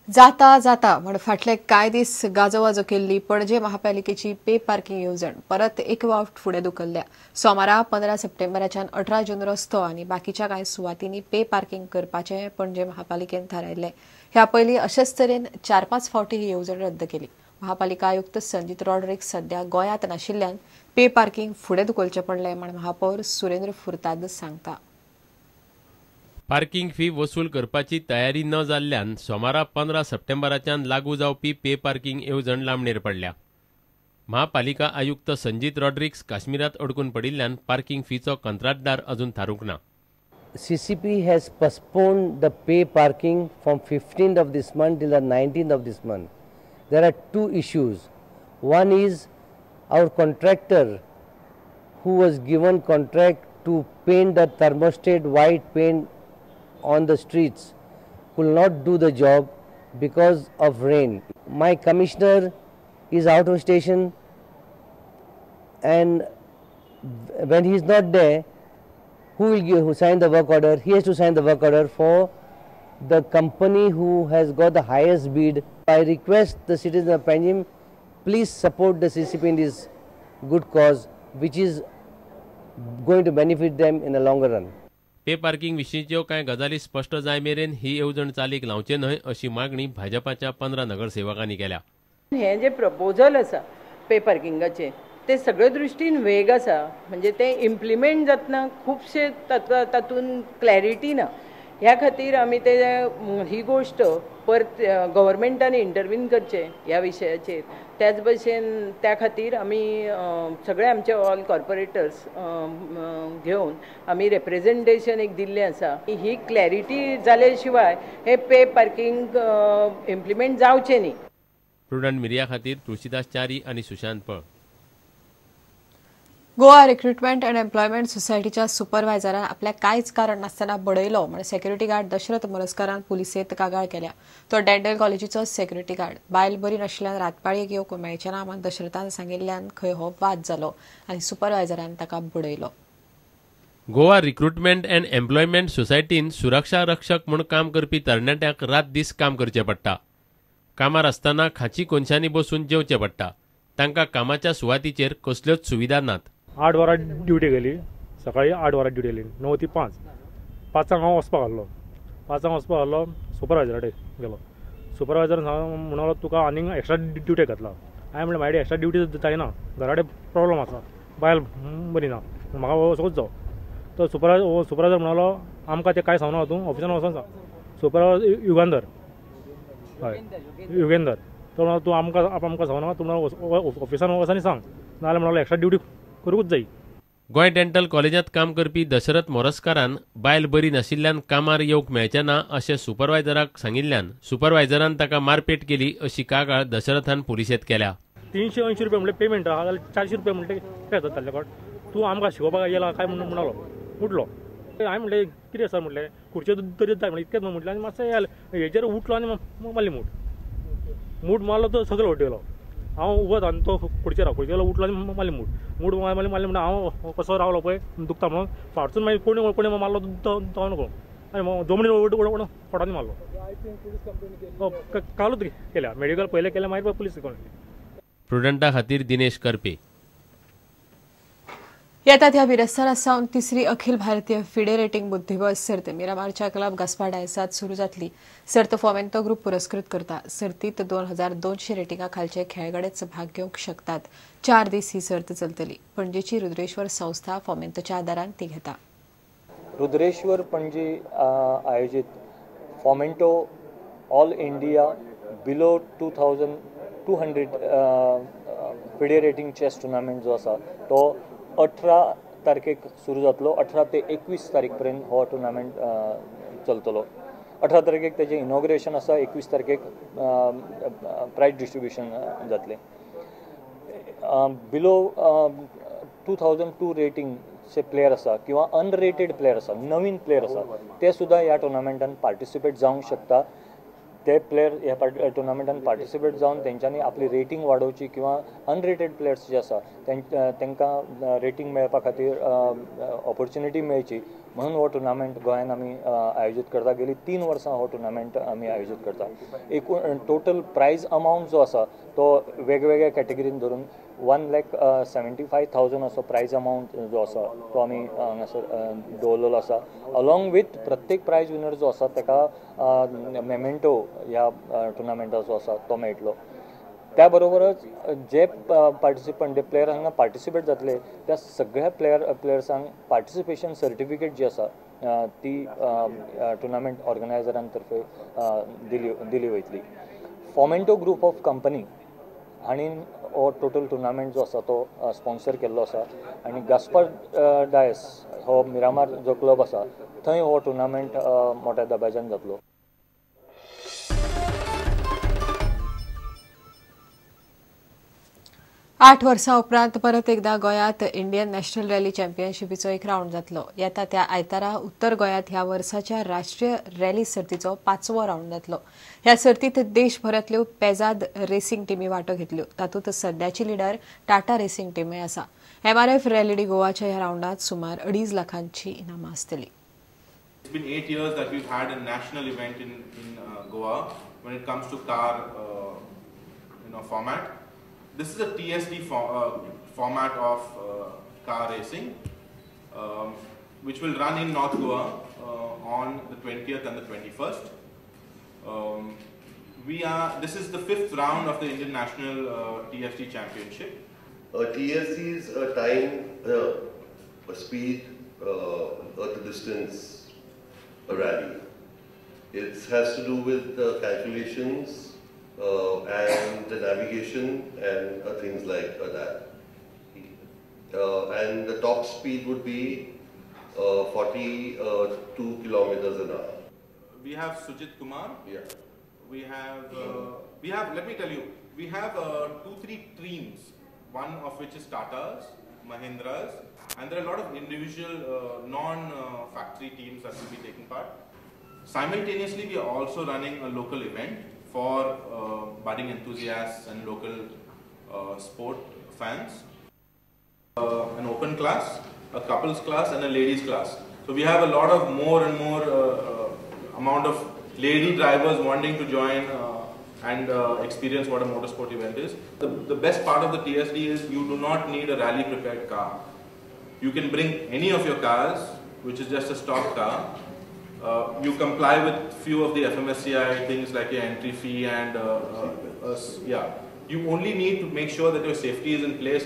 जाता जाता म्हण फाटले कांय दीस गाजोवाजो केल्ली पणजे महापालिकेची पे पार्किंग येवजण परत एक वावट फुडें धुकल्ल्या. सोमारा 15 सप्टेंबराच्यान 18 जून रस्तो आनी बाकीच्या कांय सुवातींनी पे पार्किंग करपाचें पणजे महापालिकेन थारायल्लें. ह्या पयलीं अशेच तरेन 4-5 फावटी ही येवजण रद्द केली. महापालिका आयुक्त संजीत रॉड्रिक्स सध्या गोंयांत नाशिल्ल्यान पे पार्किंग फुडें धुकलचें पडलें म्हण महापौर सुरेंद्र फुर्ताद सांगता. पार्किंग फी वसूल करपाची तयारी न जाल्ल्यान सोमारा 15 सप्टेंबराच्यान लागू जावपी पे पार्किंग येवजण लांबणेर पडल्या. महापालिका आयुक्त संजीत रॉड्रिक्स काश्मीरात अडकून पडिल्ल्यान पार्किंग फीचो कंत्राटदार अजून थारूंक ना. CCP has postponed the pay parking from 15th of this month till the 19th of this month. There are two issues. One is our contractor who was given contract to paint the thermostat white paint on the streets could not do the job because of rain. My commissioner is out of station, and when he is not there, who sign the work order? He has to sign the work order for the company who has got the highest bid. I request the citizens of Panjim, please support the CCP in this good cause, which is going to benefit them in the longer run. Pay parking विशींच्यो कांय गजाली स्पश्ट जाय मेरेन ही येवजण चालीक लावचे न्हय अशी मागणी भाजपाच्या 15 नगरसेवकांनी केल्या. हे जे प्रपोजल आसा पे पार्किंगाचे ते सगळे दृश्टीन वेग आसा, म्हणजे ते इम्प्लिमेंट जातना खूबशे तातून क्लॅरिटी ना. ह्या खातीर आमी ते ही गोष्ट परत गव्हर्मेंटान इंटरवीन करचे ह्या विशयाचेर. त्याच भशेन त्या खातीर आमी सगळे आमचे ऑल कॉर्पोरेटर्स घेवन आमी रिप्रेझेंटेशन एक दिल्लें आसा. ही क्लॅरिटी जाले शिवाय हे पे पार्किंग इम्प्लिमेंट जावचें न्ही. प्रुडंट मिडिया खातीर तुळशीदास च्यारी आनी सुशांत पळ. गोवा रिक्रुटमेंट अँड एम्प्लॉयमेंट सोसायटीच्या सुपरवायझरान आपल्या कांयच कारण नासतना बडयलो म्हण सेक्युरिटी गार्ड दशरथ मोरजकारान पुलिसेंत कागाळ केल्या. तो डेंटल कॉलेजीचो सेक्युरिटी गार्ड. बायल बरी नाशिल्ल्यान रातपाळयेक येवंक मेळचें ना म्हण दशरथान सांगिल्ल्यान खंय हो वाद जालो आनी सुपरवायझरान ताका बडयलो. गोवा रिक्रुटमेंट अँड एम्प्लॉयमेंट सोसायटीन सुरक्षा रक्षक म्हूण काम करपी तरणाट्यांक रात दीस काम करचें पडटा. कामार आसतना खांची कोनशांनी बसून जेवचें पडटा. तांकां कामाच्या सुवातीचेर कसल्योच सुविधा नात. 8 वरां ड्युटी गेली, सकाळी 8 वरां ड्युटी गेली, 9 ते 5. 5 हांव वचपाक आहलो. 5 वचपाक आहलो, सुपरवायझरा कडेन गेलो. सुपरवायझरान म्हणलो तुका आनीक एक्स्ट्रा ड्युटी घातला. हांवें म्हणलें म्हाजी एक्स्ट्रा ड्युटी जायना, घरा कडेन प्रॉब्लम आसा, बायल बरी ना, म्हाका वचूंच जावो. तो सुपरवायझर म्हणलो आमकां तें कांय सांगना तूं ऑफिसान वचून सांग. सुपरवायझर युगेंदर तो म्हणलो तूं आमकां सांगना, तूं ऑफिसान वच आनी सांग, नाजाल्यार म्हणलो एक्स्ट्रा ड्युटी करूंकच जाय. गोंय डेंटल कॉलेजांत काम करपी दशरथ मोरजकारान बायल बरी नाशिल्ल्यान कामार येवंक मेळचें ना अशें सुपरवायझराक सांगिल्ल्यान सुपरवायझरान ताका मारपेट केली अशी कागाळ दशरथान पुलिशेंत केल्या. 380 रुपया म्हणलें पेमेंट आहा जाल्यार 400 रुपया म्हणलें काय जाता ताचे कडेन. तूं आमकां शिकोवपाक येला काय म्हणलो उठलो. हांवें म्हणलें कितें सर म्हणलें खुर्च्यो तरी जाय म्हणलें इतकेंच म्हणलें आनी मातशें हेजेर उठलो आनी मारली मूठ मारलो तो सगळो उड्डयलो. हांव उबो आनी तो खुर्चेर उठलो आनी मारली मूठ मारली म्हणून हांव कसो रावलो पळय दुखता म्हणून फाटसून मागीर कोणी मारलो तो नको आनी जमनीर फोटांनी मारलो. कालूच केल्या मेडिकल पयलें केलें मागीर पुलीस. प्रुडंटा खातीर दिनेश करपे. येता त्या बिरेस्तारा सावन तिसरी अखिल भारतीय फिडे रेटिंग बुद्धिबळ सर्त मिरामारच्या क्लब गास्पाडायसात सुरू जातली. सर्त फॉमेंतो ग्रुप पुरस्कृत करता. सर्तीत 2200 रेटिंगा खालचे खेळगडेच भाग घेवंक शकतात. 4 दीस ही सर्त चलतली. पणजेची रुद्रेश्वर संस्था फॉमेंतोच्या आदारान ती घेता. रुद्रेश्वर पणजी आयोजित Fomento all India below 2200 FIDE rating chess tournament जो आसा तो 18 तारखेक सुरू जातलो. 18 ते 21 तारीख पर्यंत हो टुर्नामेंट चलतलो. 18 तारखेक तेजें इनॉग्रेशन आसा, 21 तारखेक प्रायज डिस्ट्रिब्युशन जातलें. बिलो 2002 रेटिंगचे प्लेयर आसा किंवा अनरेटेड प्लेयर आसा, नवीन प्लेयर आसा, ते सुद्धा ह्या टुर्नामेंटान पार्टिसिपेट जावंक शकता. ते प्लेयर ह्या टुर्नामेंटान पार्टिसिपेट जावन तेंच्यांनी आपली रेटींग वाडोवची किंवा अनरेटेड प्लेयर्स जे आसा तांकां रेटींग मेळपा खातीर ऑपॉर्च्युनिटी मेळची म्हणून हो टुर्नामेंट गोंयान आमी आयोजीत करता. गेली 3 वर्सां हो टुर्नामेंट आमी आयोजीत करता. एकूण टोटल प्रायज अमावंट जो आसा तो वेगवेगळ्या कॅटेगरीन धरून 1,75,000 असो प्रायज अमावंट जो आसा तो आमी हांगासर दवरलेलो आसा. अलॉंग वीथ प्रत्येक प्रायज विनर जो आसा ताका मेमेंटो ह्या टुर्नामेंटाचो आसा तो मेळटलो. त्या बरोबरच जे पार्टिसिपंट जे प्लेयर हांगा पार्टिसिपेट जातले त्या सगळ्या प्लेयर्सांक पार्टिसिपेशन सर्टिफिकेट जी आसा ती टुर्नामेंट ऑर्गनायझरां तर्फे दिली वयतली. फॉमेंटो ग्रूप ऑफ कंपनी हांणी हो टोटल टुर्नामेंट जो आसा तो स्पॉन्सर केल्लो आसा आनी गास्पर डायस हो मिरामार जो क्लब आसा थंय हो टुर्नामेंट मोठ्या दबाज्यान जातलो. आठ वर्सां उपरांत परत एकदा गोंयांत इंडियन नॅशनल रॅली चॅम्पियनशिपीचो एक रावंड जातलो. येता त्या आयतारा उत्तर गोंयांत ह्या वर्साच्या राष्ट्रीय रॅली सर्तीचो 5वो रावंड जातलो. ह्या सर्तीत देशभरांतल्यो पेजाद रेसिंग टीमी वांटो घेतल्यो. तातूंत सध्याची लिडर टाटा रेसिंग टीमय आसा. MRF रॅलिडी गोवाच्या ह्या रावंडात सुमार 2.5 लाखांची इनामां आसतली. It's been 8 years that we've had a national event in Goa when it comes to car format. This is a TSD format of car racing, which will run in North Goa on the 20th and the 21st. This is the 5th round of the Indian National TSD Championship. TSD is a time, a speed, a distance, a rally. It has to do with the calculations and the navigation and things like that. And the top speed would be 42 kilometers an hour. We have Sujit Kumar. Yeah. We have. Let me tell you, we have 2-3 teams. One of which is Tatas, Mahindras, and there are a lot of individual non-factory teams that will be taking part. Simultaneously, we are also running a local event for budding enthusiasts and local sport fans. An open class, a couples class and a ladies class. So we have a lot of more and more amount of lady drivers wanting to join and experience what a motorsport event is. The best part of the TSD is you do not need a rally prepared car. You can bring any of your cars, which is just a stock car. You comply with few of the FMSCI things like your entry fee and you only need to make sure that your safety is in place.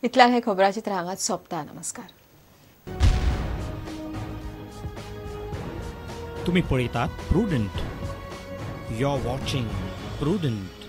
इतल्यान हे खबराचित्र हांगाच सोंपता. नमस्कार. तुम्ही पळयतात Prudent. You are watching prudent.